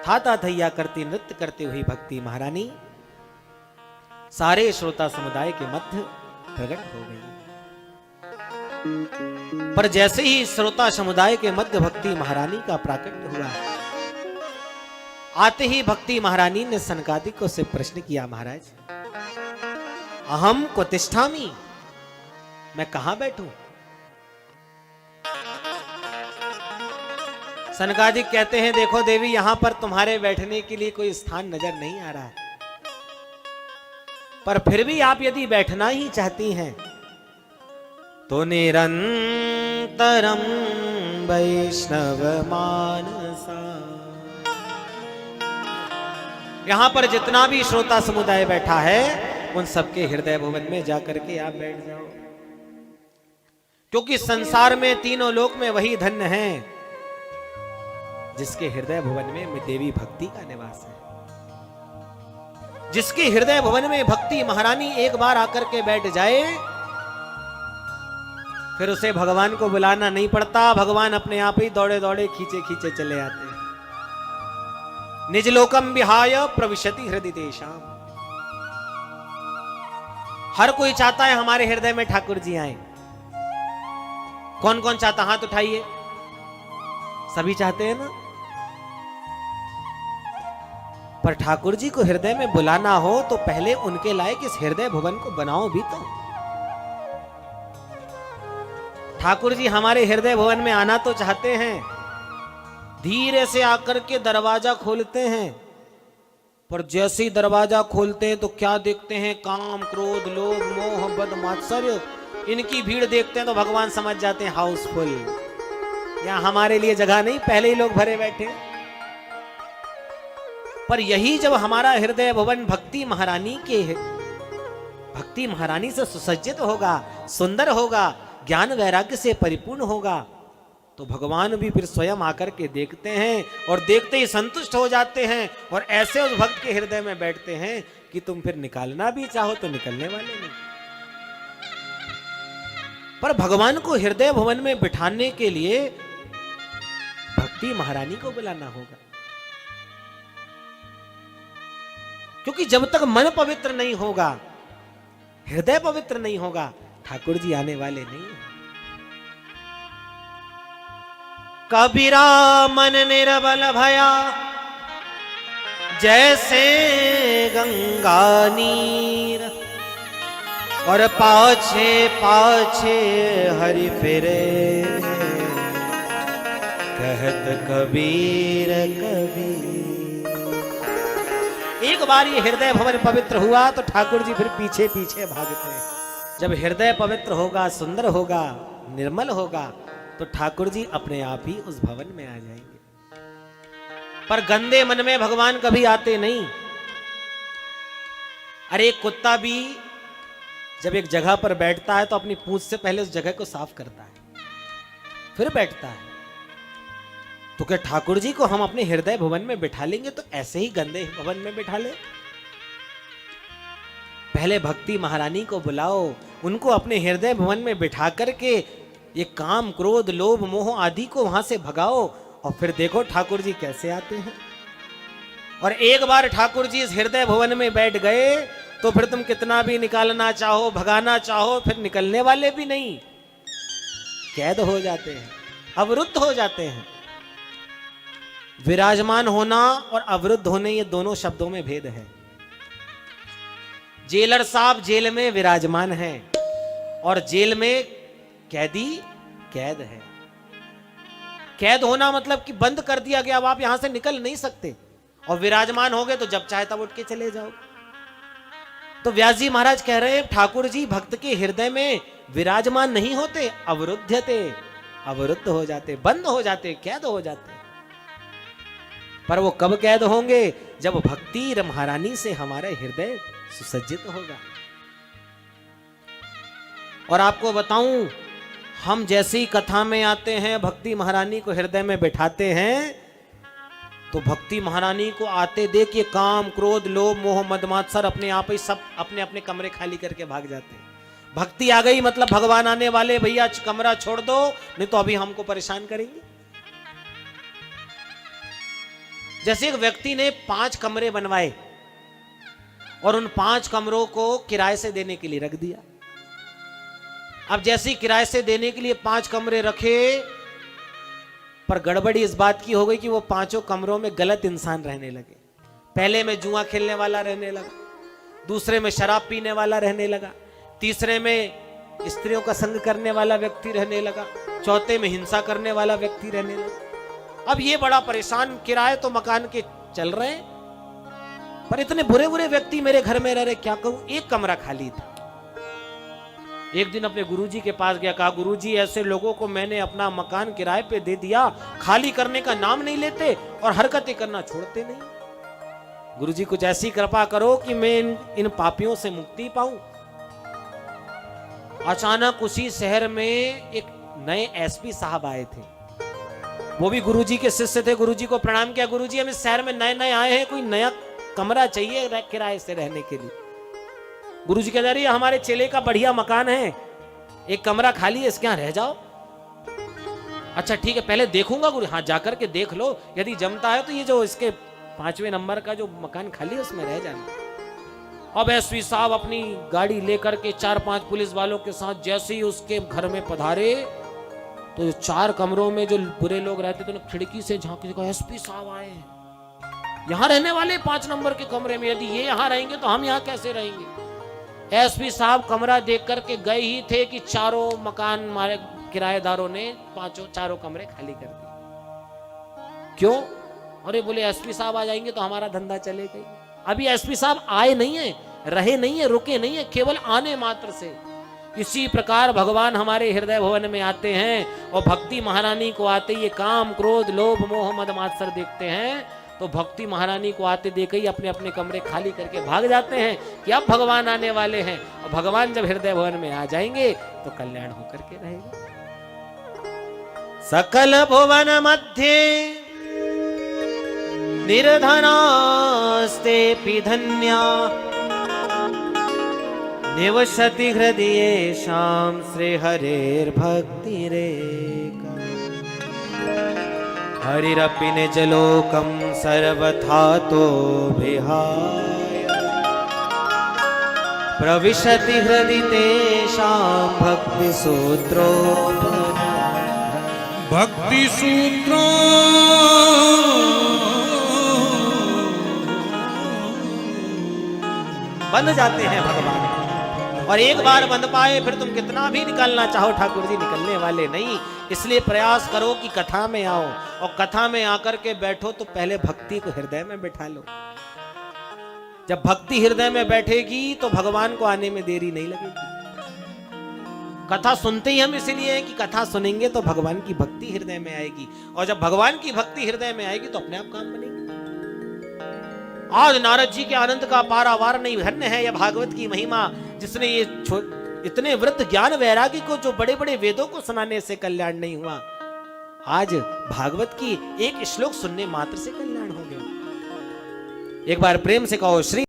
थाता थैया करती नृत्य करती हुई भक्ति महारानी सारे श्रोता समुदाय के मध्य प्रकट हो गई। पर जैसे ही श्रोता समुदाय के मध्य भक्ति महारानी का प्राकट्य हुआ, आते ही भक्ति महारानी ने सनकादिक को से प्रश्न किया, महाराज अहम को तिष्ठामि, मैं कहां बैठूं? सनकादिक कहते हैं, देखो देवी, यहां पर तुम्हारे बैठने के लिए कोई स्थान नजर नहीं आ रहा है, पर फिर भी आप यदि बैठना ही चाहती हैं तो निरंतरम वैष्णव मानसा, यहां पर जितना भी श्रोता समुदाय बैठा है उन सबके हृदय भुवन में जाकर के आप बैठ जाओ, क्योंकि संसार में तीनों लोक में वही धन्य है जिसके हृदय भुवन में देवी भक्ति का निवास है, जिसके हृदय भुवन में भक्ति महारानी एक बार आकर के बैठ जाए फिर उसे भगवान को बुलाना नहीं पड़ता, भगवान अपने आप ही दौड़े दौड़े खींचे खींचे चले आते हैं। निज लोकम विहाय प्रविशति हृदय देशाम, हर कोई चाहता है हमारे हृदय में ठाकुर जी आए। कौन कौन चाहता, हाथ उठाइए, सभी चाहते हैं ना। पर ठाकुर जी को हृदय में बुलाना हो तो पहले उनके लायक इस हृदय भुवन को बनाओ भी तो। ठाकुर जी हमारे हृदय भुवन में आना तो चाहते हैं, धीरे से आकर के दरवाजा खोलते हैं, पर जैसे ही दरवाजा खोलते हैं तो क्या देखते हैं, काम क्रोध लोभ मोह मद मात्सर्य, इनकी भीड़ देखते हैं तो भगवान समझ जाते हैं हाउसफुल, यहां हमारे लिए जगह नहीं, पहले ही लोग भरे बैठे। पर यही जब हमारा हृदय भवन भक्ति महारानी से सुसज्जित होगा, सुंदर होगा, ज्ञान वैराग्य से परिपूर्ण होगा, तो भगवान भी फिर स्वयं आकर के देखते हैं और देखते ही संतुष्ट हो जाते हैं और ऐसे उस भक्त के हृदय में बैठते हैं कि तुम फिर निकालना भी चाहो तो निकलने वाले नहीं। पर भगवान को हृदय भवन में बिठाने के लिए भक्ति महारानी को बुलाना होगा, क्योंकि जब तक मन पवित्र नहीं होगा, हृदय पवित्र नहीं होगा, ठाकुर जी आने वाले नहीं। कबीरा मन निर्बल भया जैसे गंगा नीर, और पाछे पाछे हरि फिरे, कहत कबीर कबीर। एक बार ये हृदय भवन पवित्र हुआ तो ठाकुर जी फिर पीछे पीछे भागते हैं। जब हृदय पवित्र होगा, सुंदर होगा, निर्मल होगा, तो ठाकुर जी अपने आप ही उस भवन में आ जाएंगे। पर गंदे मन में भगवान कभी आते नहीं। अरे एक कुत्ता भी जब एक जगह पर बैठता है तो अपनी पूंछ से पहले उस जगह को साफ करता है, फिर बैठता है। तो क्या ठाकुर जी को हम अपने हृदय भवन में बिठा लेंगे तो ऐसे ही गंदे भवन में बिठा ले? पहले भक्ति महारानी को बुलाओ, उनको अपने हृदय भवन में बिठा करके ये काम क्रोध लोभ मोह आदि को वहां से भगाओ, और फिर देखो ठाकुर जी कैसे आते हैं। और एक बार ठाकुर जी इस हृदय भवन में बैठ गए तो फिर तुम कितना भी निकालना चाहो, भगाना चाहो, फिर निकलने वाले भी नहीं, कैद हो जाते हैं, अवरुद्ध हो जाते हैं। विराजमान होना और अवरुद्ध होने, ये दोनों शब्दों में भेद है। जेलर साहब जेल में विराजमान है और जेल में कैदी कैद है। कैद होना मतलब कि बंद कर दिया गया, अब आप यहां से निकल नहीं सकते, और विराजमान हो गए तो जब चाहे तब उठ के चले जाओ। तो व्यास जी महाराज कह रहे हैं ठाकुर जी भक्त के हृदय में विराजमान नहीं होते, अवरुद्धते, अवरुद्ध हो जाते, बंद हो जाते, कैद हो जाते। पर वो कब कैद होंगे? जब भक्ति महारानी से हमारा हृदय सुसज्जित होगा। और आपको बताऊं, हम जैसे ही कथा में आते हैं, भक्ति महारानी को हृदय में बैठाते हैं, तो भक्ति महारानी को आते देख ये काम क्रोध लोभ मोह मद मात्सर अपने आप ही सब अपने अपने कमरे खाली करके भाग जाते हैं। भक्ति आ गई मतलब भगवान आने वाले, भैया कमरा छोड़ दो नहीं तो अभी हमको परेशान करेंगे। जैसे एक व्यक्ति ने 5 कमरे बनवाए और उन 5 कमरों को किराए से देने के लिए रख दिया। अब जैसे ही किराए से देने के लिए 5 कमरे रखे, पर गड़बड़ी इस बात की हो गई कि वो 5 कमरों में गलत इंसान रहने लगे। पहले में जुआ खेलने वाला रहने लगा, दूसरे में शराब पीने वाला रहने लगा, तीसरे में स्त्रियों का संग करने वाला व्यक्ति रहने लगा, चौथे में हिंसा करने वाला व्यक्ति रहने लगा। अब ये बड़ा परेशान, किराए तो मकान के चल रहे हैं, पर इतने बुरे बुरे व्यक्ति मेरे घर में रह रहे, क्या कहूं। एक कमरा खाली था। एक दिन अपने गुरुजी के पास गया, कहा गुरुजी ऐसे लोगों को मैंने अपना मकान किराए पे दे दिया, खाली करने का नाम नहीं लेते और हरकतें करना छोड़ते नहीं। गुरुजी कुछ ऐसी कृपा करो कि मैं इन पापियों से मुक्ति पाऊं। अचानक उसी शहर में एक नए एसपी साहब आए थे, वो भी गुरुजी के शिष्य थे। गुरुजी को प्रणाम किया, गुरुजी हम इस शहर में नए नए आए हैं, कोई नया कमरा चाहिए किराए से रहने के लिए। गुरुजी कह रही है हमारे चेले का बढ़िया मकान है, एक कमरा खाली है, इसके यहां रह जाओ। अच्छा ठीक है, पहले देखूंगा गुरु। हाँ जाकर के देख लो, यदि जमता है तो ये जो इसके 5वें नंबर का जो मकान खाली है उसमें रह जाना। अब एसपी साहब अपनी गाड़ी लेकर के 4-5 पुलिस वालों के साथ जैसे ही उसके घर में पधारे, तो 4 कमरों में जो बुरे लोग रहते थे, खिड़की से झांक के एसपी साहब आए हैं, यहां रहने वाले 5 नंबर के कमरे में, यदि ये यहां रहेंगे तो हम यहां कैसे रहेंगे। एसपी साहब कमरा देख करके गए ही थे कि चारों मकान मारे किराएदारों ने 4 कमरे खाली कर दिए। क्यों? अरे बोले एसपी साहब आ जाएंगे तो हमारा धंधा चलेगा ही। अभी एसपी साहब आए नहीं है, रहे नहीं है, रुके नहीं है, केवल आने मात्र से। इसी प्रकार भगवान हमारे हृदय भवन में आते हैं और भक्ति महारानी को आते ये काम क्रोध लोभ मोह मद मात्सर देखते हैं, तो भक्ति महारानी को आते देख ही अपने अपने कमरे खाली करके भाग जाते हैं कि अब भगवान आने वाले हैं। और भगवान जब हृदय भवन में आ जाएंगे तो कल्याण होकर के रहेगा। सकल भुवन मध्य निर्धनास्ते धन्या निवसति हृदयेषां श्री हरेर्भक्तिरेका। हरिरपि निजलोकं सर्वथा तो विहाय प्रविशति हृदि तेषां भक्तिसूत्रो बंध जाते हैं भगवान। और एक बार बंध पाए फिर तुम कितना भी निकलना चाहो ठाकुर जी निकलने वाले नहीं। इसलिए प्रयास करो कि कथा में आओ, और कथा में आकर के बैठो तो पहले भक्ति को हृदय में बैठा लो। जब भक्ति हृदय में बैठेगी तो भगवान को आने में देरी नहीं लगेगी। कथा सुनते ही हम इसलिए हैं कि कथा सुनेंगे तो भगवान की भक्ति हृदय में आएगी, और जब भगवान की भक्ति हृदय में आएगी तो अपने आप काम बनेगी। आज नारद जी के आनंद का पारावार नहीं, धन्य है यह भागवत की महिमा, जिसने ये इतने वृद्ध ज्ञान वैरागी को जो बड़े बड़े वेदों को सुनाने से कल्याण नहीं हुआ, आज भागवत की एक श्लोक सुनने मात्र से कल्याण हो गया। एक बार प्रेम से कहो श्री